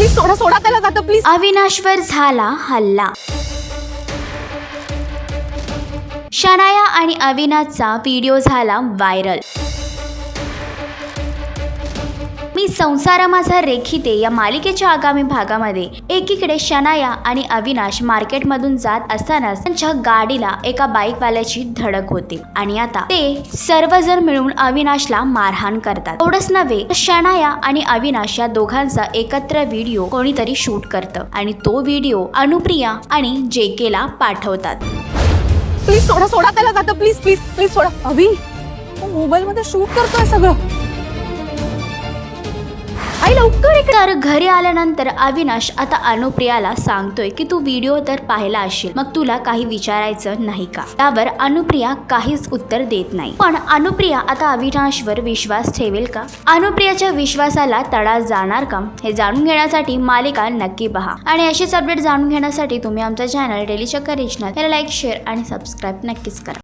Please सोडा सोडा त्याला जातं please. अविनाशवर झाला हल्ला. शनाया आणि अविनाशचा व्हिडिओ झाला व्हायरल. मी संसार माझा रेखिते या मालिकेच्या आगामी भागामध्ये एकीकडे शनाया आणि अविनाश मार्केटमधून जात असतानाच त्यांच्या गाडीला एका बाईकवाल्याची धडक होते आणि आता ते सर्वजण मिळून अविनाशला मारहाण करतात. एवढंच नव्हे तर शनाया आणि अविनाश या दोघांचा एकत्र व्हिडिओ कोणीतरी शूट करतं आणि तो व्हिडिओ अनुप्रिया आणि जेकेला पाठवतात. प्लीज सोडा सोडा त्याला जातं please please please soda. Abhi mobile मध्ये शूट करतोय सगळं. आई लवकर तर घरी आल्यानंतर अविनाश आता अनुप्रियाला सांगतोय की तू व्हिडिओ तर पाहिला असेल, मग तुला काही विचारायचं नाही का? त्यावर अनुप्रिया काहीच उत्तर देत नाही. पण अनुप्रिया आता अविनाशवर विश्वास ठेवेल का? अनुप्रियाच्या विश्वासाला तडा जाणार का? हे जाणून घेण्यासाठी मालिका नक्की पहा आणि अशीच अपडेट जाणून घेण्यासाठी तुम्ही आमचा चॅनल डेली चक्कर रिजनल याला लाईक, शेअर आणि सबस्क्राईब नक्कीच करा.